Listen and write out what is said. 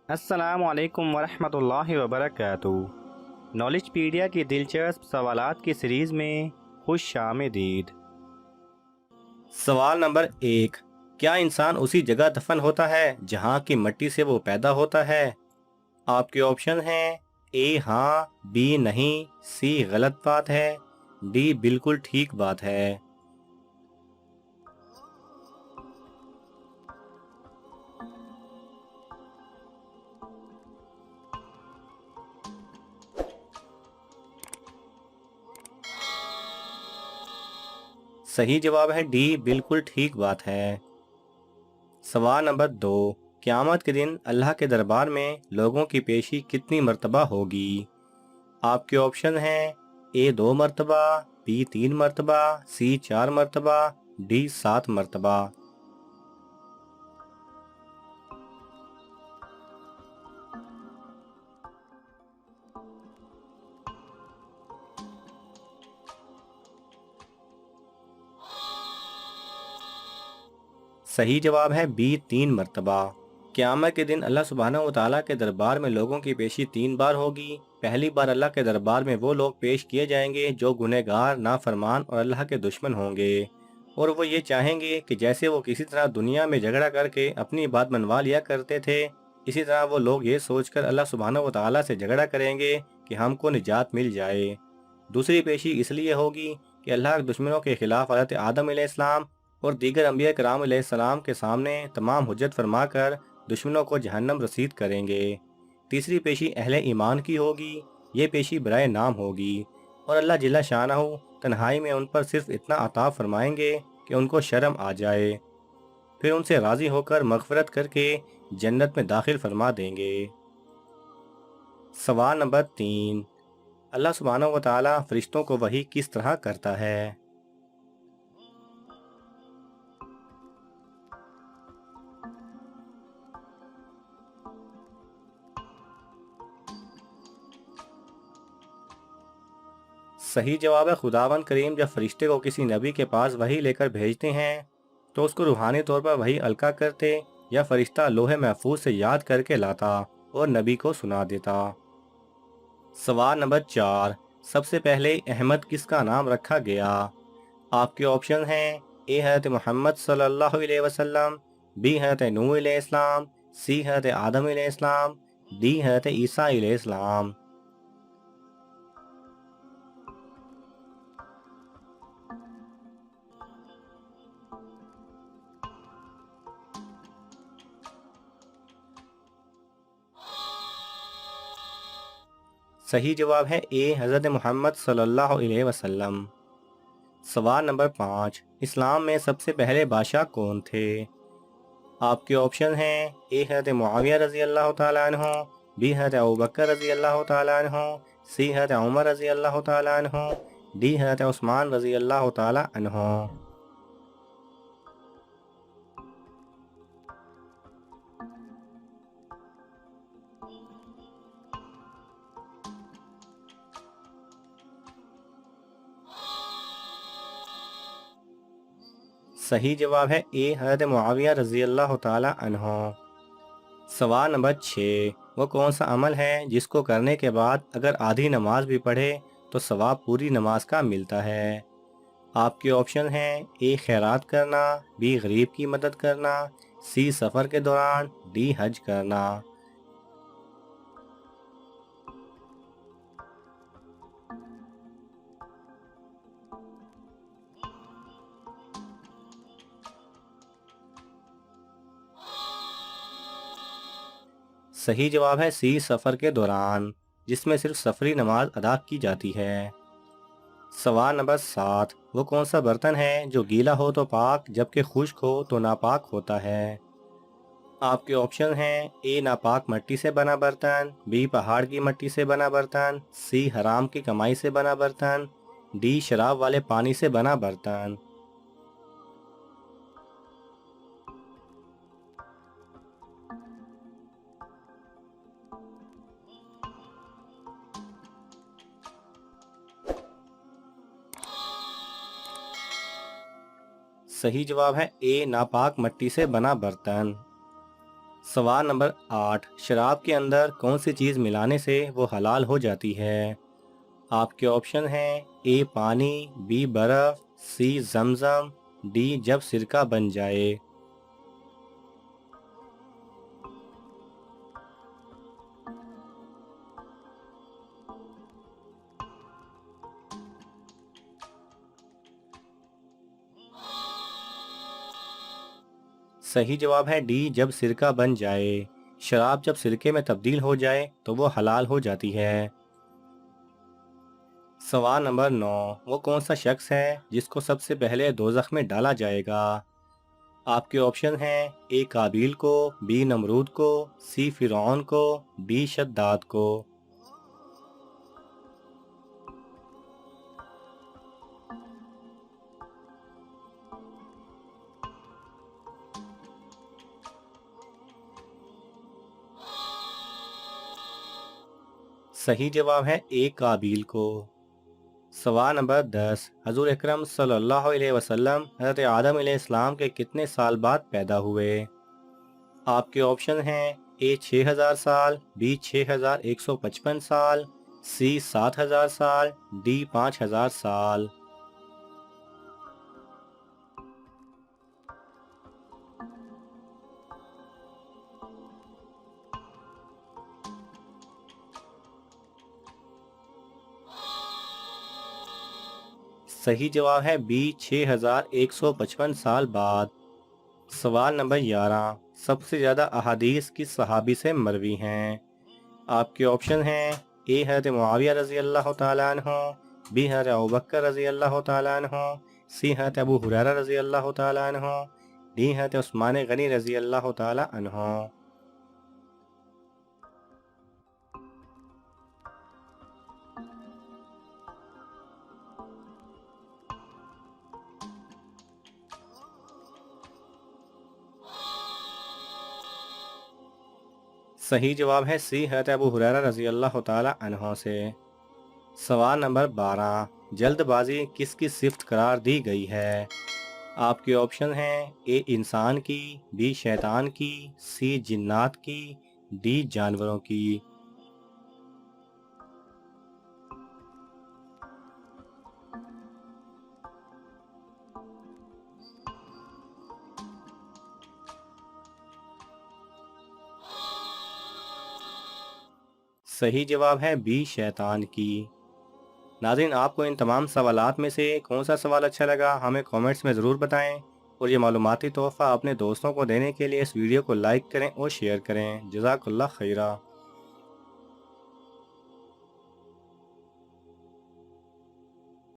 السلام علیکم ورحمۃ اللہ وبرکاتہ۔ نالج پیڈیا کی دلچسپ سوالات کی سیریز میں خوش آمدید۔ سوال نمبر 1، کیا انسان اسی جگہ دفن ہوتا ہے جہاں کی مٹی سے وہ پیدا ہوتا ہے؟ آپ کے آپشن ہیں اے ہاں، بی نہیں، سی غلط بات ہے، ڈی بالکل ٹھیک بات ہے۔ صحیح جواب ہے ڈی، بالکل ٹھیک بات ہے۔ سوال نمبر 2، قیامت کے دن اللہ کے دربار میں لوگوں کی پیشی کتنی مرتبہ ہوگی؟ آپ کے آپشن ہیں اے 2 مرتبہ، بی 3 مرتبہ، سی 4 مرتبہ، ڈی 7 مرتبہ۔ صحیح جواب ہے بی 3 مرتبہ۔ قیامت کے دن اللہ سبحانہ و تعالیٰ کے دربار میں لوگوں کی پیشی 3 بار ہوگی۔ پہلی بار اللہ کے دربار میں وہ لوگ پیش کیے جائیں گے جو گنہگار، نافرمان اور اللہ کے دشمن ہوں گے، اور وہ یہ چاہیں گے کہ جیسے وہ کسی طرح دنیا میں جھگڑا کر کے اپنی بات منوا لیا کرتے تھے، اسی طرح وہ لوگ یہ سوچ کر اللہ سبحانہ و تعالیٰ سے جھگڑا کریں گے کہ ہم کو نجات مل جائے۔ دوسری پیشی اس لیے ہوگی کہ اللہ کے دشمنوں کے خلاف حضرت آدم علیہ السلام اور دیگر انبیاء کرام علیہ السلام کے سامنے تمام حجت فرما کر دشمنوں کو جہنم رسید کریں گے۔ تیسری پیشی اہل ایمان کی ہوگی۔ یہ پیشی برائے نام ہوگی اور اللہ جل شانہ تنہائی میں ان پر صرف اتنا عطا فرمائیں گے کہ ان کو شرم آ جائے، پھر ان سے راضی ہو کر مغفرت کر کے جنت میں داخل فرما دیں گے۔ سوال نمبر 3، اللہ سبحانہ و تعالیٰ فرشتوں کو وحی کس طرح کرتا ہے؟ صحیح جواب ہے خداوند کریم جب فرشتے کو کسی نبی کے پاس وحی لے کر بھیجتے ہیں تو اس کو روحانی طور پر وحی القا کرتے یا فرشتہ لوح محفوظ سے یاد کر کے لاتا اور نبی کو سنا دیتا۔ سوال نمبر 4، سب سے پہلے احمد کس کا نام رکھا گیا؟ آپ کے آپشن ہیں اے حضرت محمد صلی اللہ علیہ وسلم، بی حضرت نوح علیہ السلام، سی حضرت آدم علیہ السلام، ڈی حضرت عیسیٰ علیہ السلام۔ صحیح جواب ہے اے حضرت محمد صلی اللہ علیہ وسلم۔ سوال نمبر 5، اسلام میں سب سے پہلے بادشاہ کون تھے؟ آپ کے آپشن ہیں اے حضرت معاویہ رضی اللہ تعالیٰ عنہ، بی حضرت ابوبکر رضی اللہ تعالیٰ عنہ، سی حضرت عمر رضی اللہ تعالیٰ عنہ، ڈی حضرت عثمان رضی اللہ تعالیٰ عنہ۔ صحیح جواب ہے اے حضرت معاویہ رضی اللہ تعالیٰ عنہ۔ سوال نمبر 6، وہ کون سا عمل ہے جس کو کرنے کے بعد اگر آدھی نماز بھی پڑھے تو ثواب پوری نماز کا ملتا ہے؟ آپ کے آپشن ہیں اے خیرات کرنا، بی غریب کی مدد کرنا، سی سفر کے دوران، ڈی حج کرنا۔ صحیح جواب ہے سی سفر کے دوران، جس میں صرف سفری نماز ادا کی جاتی ہے۔ سوال نمبر 7، وہ کون سا برتن ہے جو گیلا ہو تو پاک جبکہ خشک ہو تو ناپاک ہوتا ہے؟ آپ کے آپشن ہیں اے ناپاک مٹی سے بنا برتن، بی پہاڑ کی مٹی سے بنا برتن، سی حرام کی کمائی سے بنا برتن، ڈی شراب والے پانی سے بنا برتن۔ صحیح جواب ہے اے ناپاک مٹی سے بنا برتن۔ سوال نمبر 8، شراب کے اندر کون سی چیز ملانے سے وہ حلال ہو جاتی ہے؟ آپ کے آپشن ہیں اے پانی، بی برف، سی زمزم، ڈی جب سرکہ بن جائے۔ صحیح جواب ہے ڈی جب سرکہ بن جائے۔ شراب جب سرکے میں تبدیل ہو جائے تو وہ حلال ہو جاتی ہے۔ سوال نمبر 9، وہ کون سا شخص ہے جس کو سب سے پہلے دوزخ میں ڈالا جائے گا؟ آپ کے آپشن ہیں اے قابیل کو، بی نمرود کو، سی فرعون کو، ڈی شداد کو۔ صحیح جواب ہے اے قابیل کو۔ سوال نمبر 10، حضور اکرم صلی اللہ علیہ وسلم حضرت آدم علیہ السلام کے کتنے سال بعد پیدا ہوئے؟ آپ کے آپشن ہیں اے 6000 سال، بی 6155 سال، سی 7000 سال، ڈی 5000 سال۔ صحیح جواب ہے بی 6155 سال بعد۔ سوال نمبر 11، سب سے زیادہ احادیث کس صحابی سے مروی ہیں؟ آپ کے آپشن ہیں اے حضرت معاویہ رضی اللہ تعالیٰ عنہ، بی حضرت ابوبکر رضی اللہ تعالیٰ عنہ، سی حضرت ابو ہریرہ رضی اللہ تعالیٰ عنہ، ڈی حضرت عثمان غنی رضی اللہ تعالیٰ عنہ۔ صحیح جواب ہے سی حضرت ابو ہریرہ رضی اللہ تعالیٰ عنہ سے۔ سوال نمبر 12، جلد بازی کس کی صفت قرار دی گئی ہے؟ آپ کے آپشن ہیں اے انسان کی، بی شیطان کی، سی جنات کی، ڈی جانوروں کی۔ صحیح جواب ہے بی شیطان کی۔ ناظرین، آپ کو ان تمام سوالات میں سے کون سا سوال اچھا لگا ہمیں کومنٹس میں ضرور بتائیں، اور یہ معلوماتی تحفہ اپنے دوستوں کو دینے کے لیے اس ویڈیو کو لائک کریں اور شیئر کریں۔ جزاک اللہ خیرہ۔